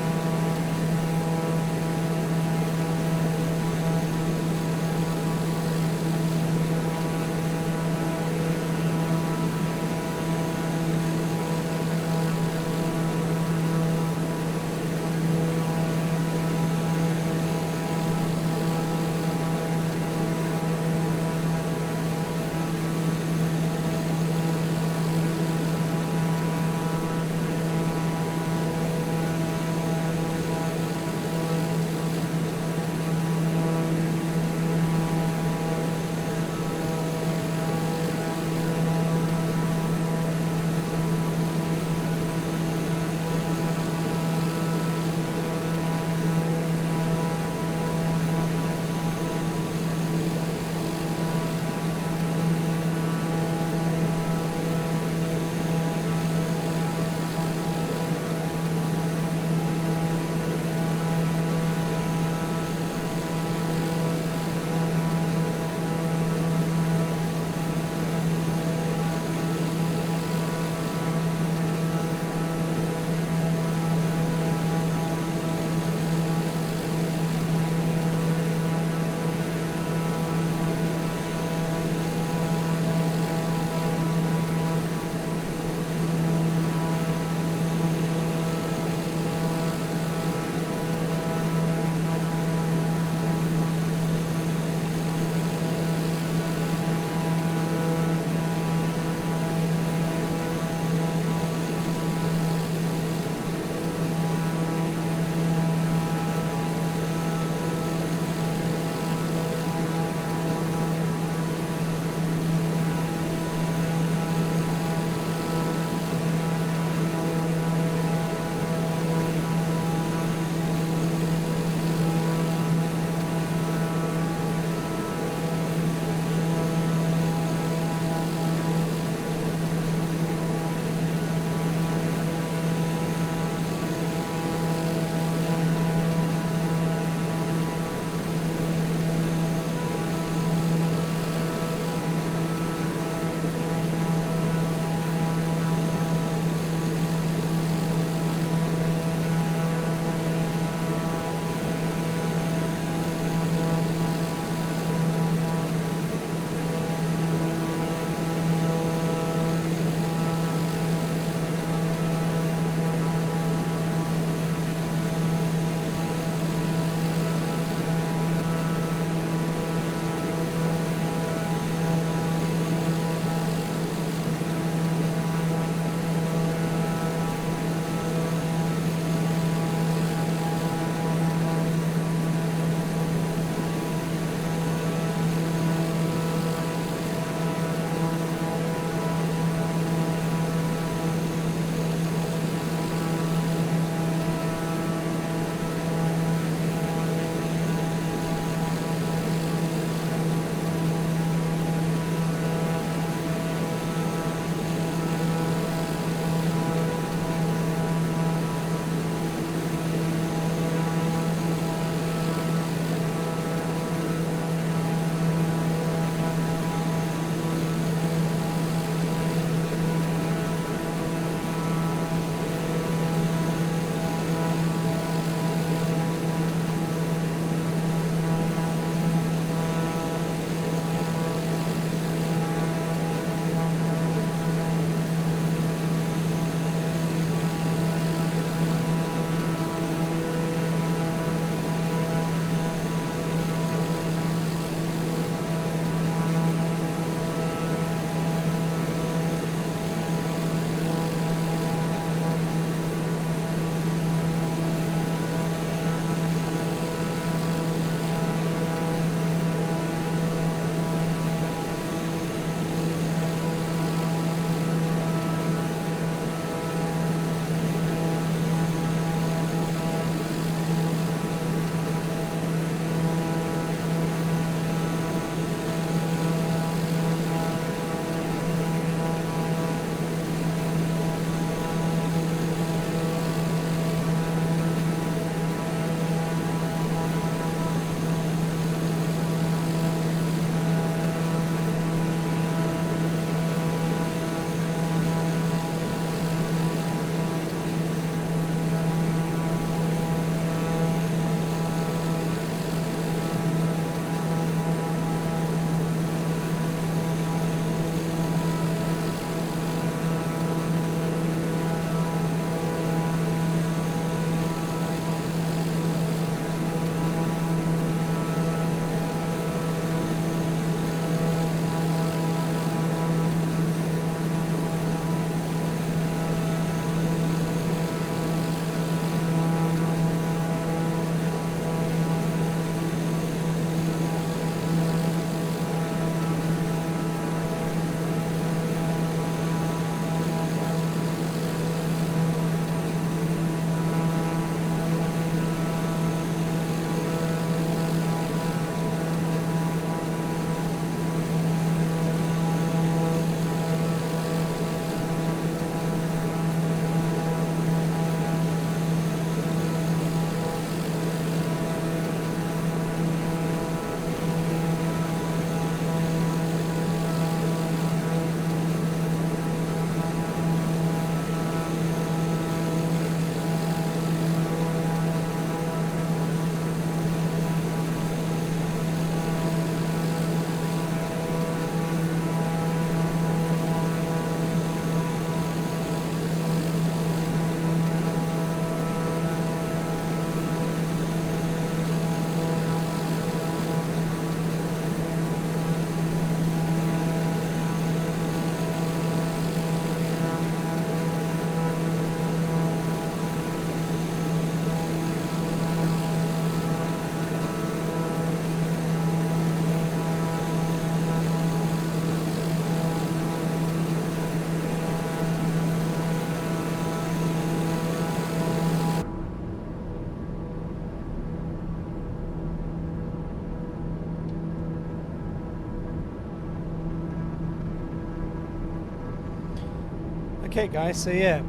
[SPEAKER 1] Okay guys, so yeah,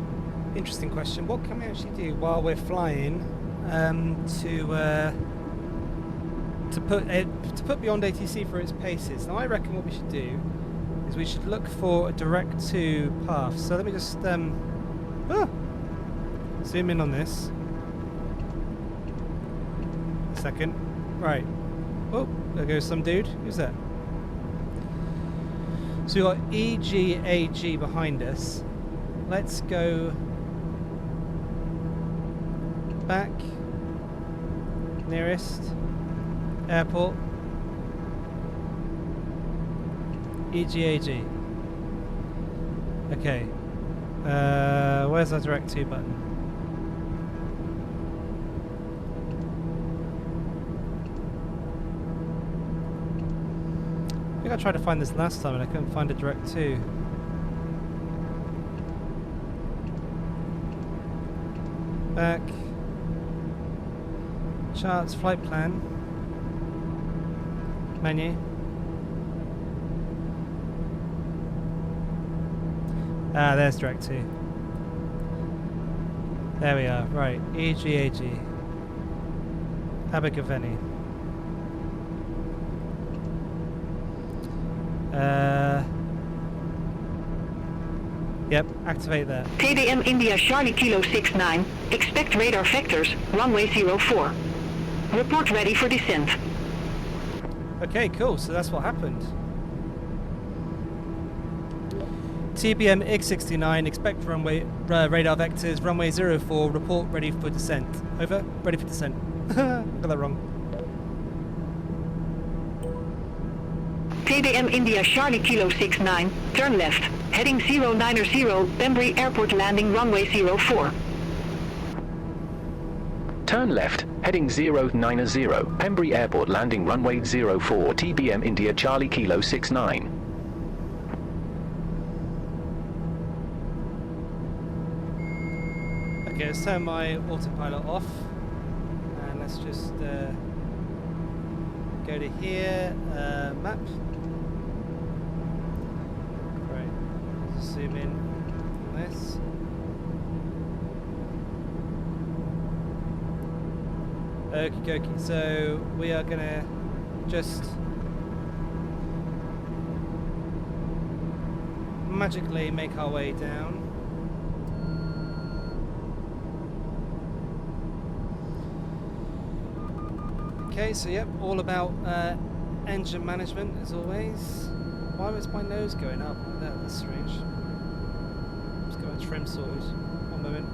[SPEAKER 1] interesting question. What can we actually do while we're flying to put Beyond ATC for its paces? Now I reckon what we should do is we should look for a direct to path. So let me just zoom in on this. A second. Right. Oh, there goes some dude. Who's that? So we've got EGAG behind us. Let's go back. Nearest airport. EGAG. Okay. Where's our direct to button? I think I tried to find this last time and I couldn't find a direct to. Back. Charts, flight plan. Menu. Ah, there's direct to. There we are, right. EGAG. Abergavenny. Yep, activate that.
[SPEAKER 4] TBM India Charlie Kilo 69, expect radar vectors, runway 04. Report ready for descent.
[SPEAKER 1] Okay, cool, so that's what happened. TBM X69, expect runway radar vectors, runway 04, report ready for descent. Over, ready for descent. Got that wrong.
[SPEAKER 4] TBM India Charlie Kilo 69, turn left, heading 090, Pembrey Airport landing runway 04.
[SPEAKER 3] Turn left, heading 090, Pembrey Airport landing runway 04, TBM India Charlie Kilo 69.
[SPEAKER 1] Okay, let's turn my autopilot off, and let's just go to here, map. Right, zoom in on this. Okie dokie, so we are gonna just magically make our way down. Okay, so yep, all about engine management as always. Why was my nose going up like that? That's strange. Let's get my trim sorted. One moment.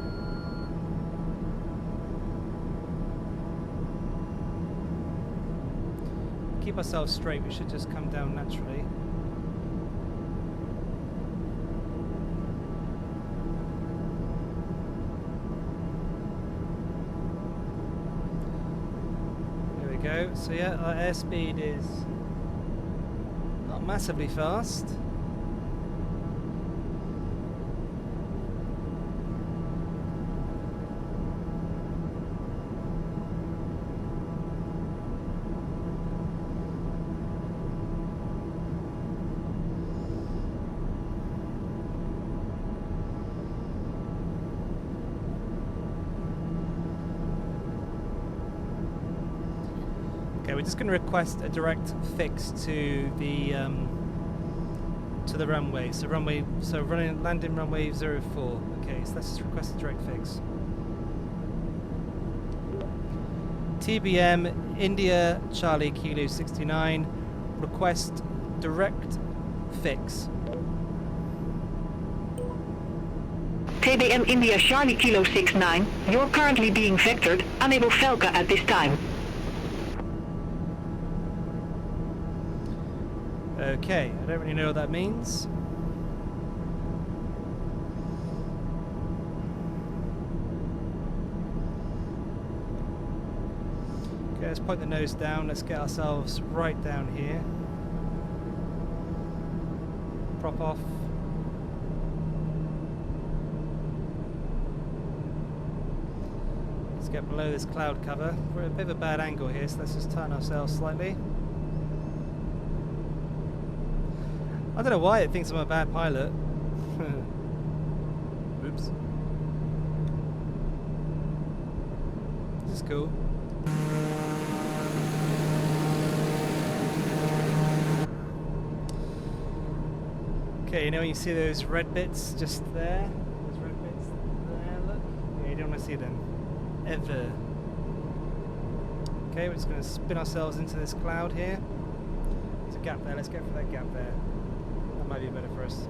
[SPEAKER 1] Keep ourselves straight, we should just come down naturally. Go. So yeah, our airspeed is not massively fast. We're just going to request a direct fix to the runway. So landing runway 04. Okay, so let's just request a direct fix. TBM India Charlie Kilo 69, request direct fix.
[SPEAKER 4] TBM India Charlie Kilo 69, you're currently being vectored, unable Falca at this time.
[SPEAKER 1] Okay, I don't really know what that means. Okay, let's point the nose down. Let's get ourselves right down here. Prop off. Let's get below this cloud cover. We're at a bit of a bad angle here, so let's just turn ourselves slightly. I don't know why it thinks I'm a bad pilot. Oops. This is cool. Okay, you know when you see those red bits just there? Those red bits there, look? Yeah, you don't want to see them. Ever. Okay, we're just going to spin ourselves into this cloud here. There's a gap there, let's go for that gap there. That might be better for us.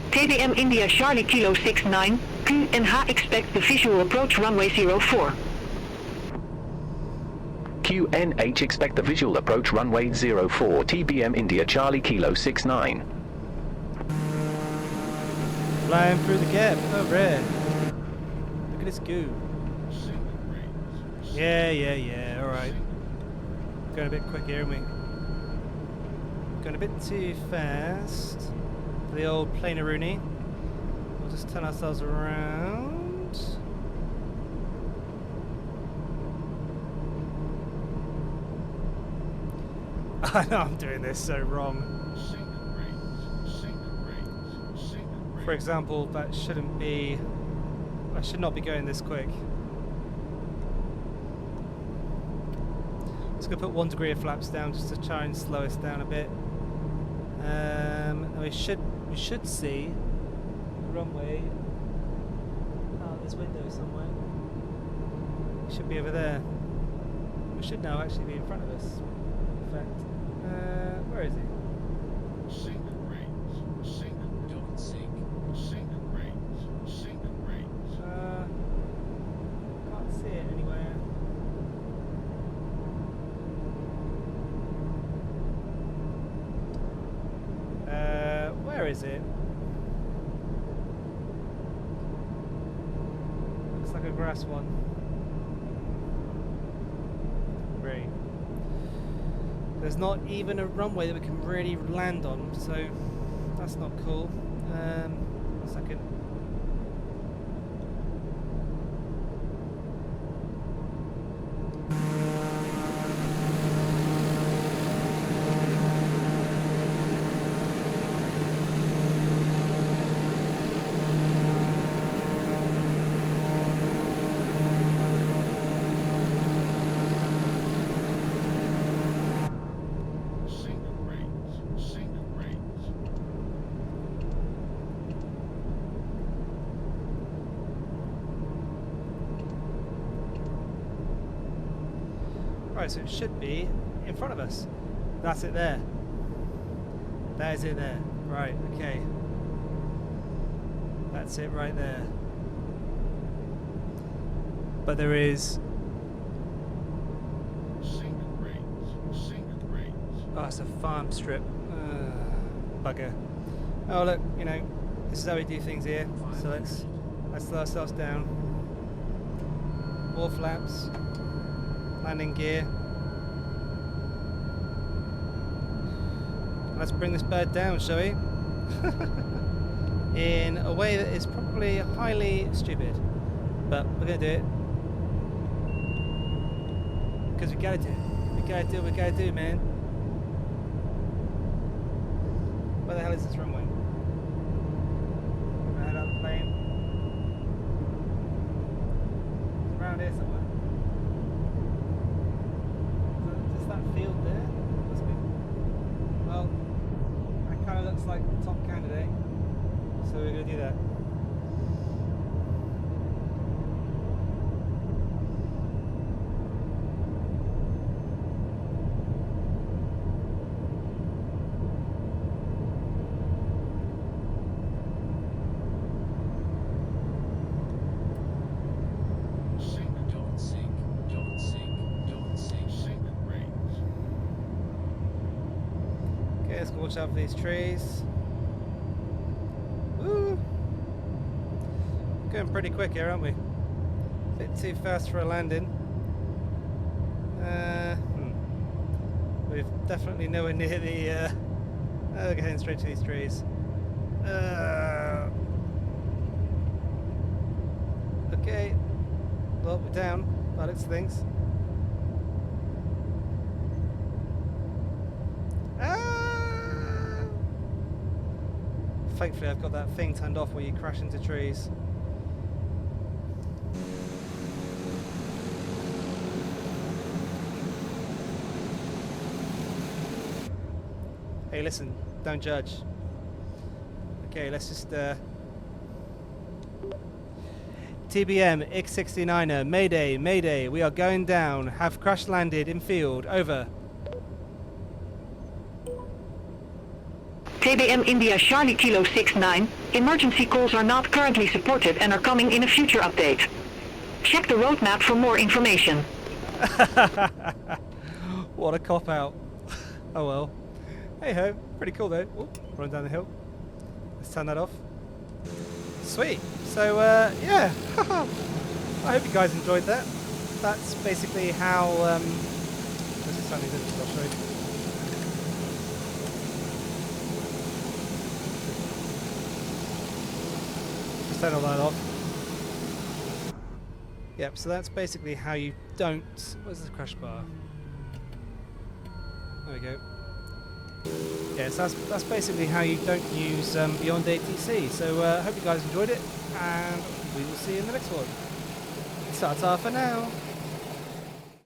[SPEAKER 4] TBM India Charlie Kilo 69, QNH expect the visual approach runway 04.
[SPEAKER 3] QNH expect the visual approach runway 04 TBM India Charlie Kilo 69.
[SPEAKER 1] Flying through the gap. Oh, red. Look at this goo. Yeah. Alright. Going a bit quick here, aren't we? Going a bit too fast. For the old planer-rooney. We'll just turn ourselves around. I know I'm doing this so wrong. For example, that shouldn't be... I should not be going this quick. Just gonna put 1 degree of flaps down just to try and slow us down a bit. And we should see the runway out this window somewhere. It should be over there. We should now actually be in front of us. In fact, where is he? Can't see it anywhere. Where is it? Looks like a grass one. Great. There's not even a runway that we can really land on, so that's not cool. 1 second. Right, so it should be in front of us. That's it there. That is it there. Right, okay. That's it right there. But there is... Oh, it's a farm strip. Bugger. Oh look, you know, this is how we do things here. So let's slow ourselves down. More flaps. Landing gear. Let's bring this bird down, shall we? In a way that is probably highly stupid, but we're gonna do it because we gotta do it. We gotta do what we gotta do, man. Where the hell is this runway? We're gonna head out the plane. It's around here somewhere. Is that field there? Must be. Well, that kind of looks like the top candidate, so we're going to do that. Let's go watch out for these trees. Woo! Going pretty quick here, aren't we? Bit too fast for a landing. We're definitely nowhere near the. We're heading straight to these trees. Okay. Well, we're down. By the looks of things. thankfully I've got that thing turned off where you crash into trees. Hey, listen, don't judge. Okay, let's just TBM X69er, Mayday, Mayday, we are going down. Have crash landed in field. Over.
[SPEAKER 4] TBM India Charlie Kilo 69, emergency calls are not currently supported and are coming in a future update. Check the roadmap for more information.
[SPEAKER 1] What a cop out. Oh well. Hey ho, pretty cool though. Ooh, run down the hill. Let's turn that off. Sweet. So yeah, I hope you guys enjoyed that. That's basically how. This is something different. I'll show you. Just turn all that off. Yep. So that's basically how you don't. Where's the crash bar? There we go. Yeah, so that's basically how you don't use Beyond ATC. So I hope you guys enjoyed it, and we will see you in the next one. Ta-ta for now.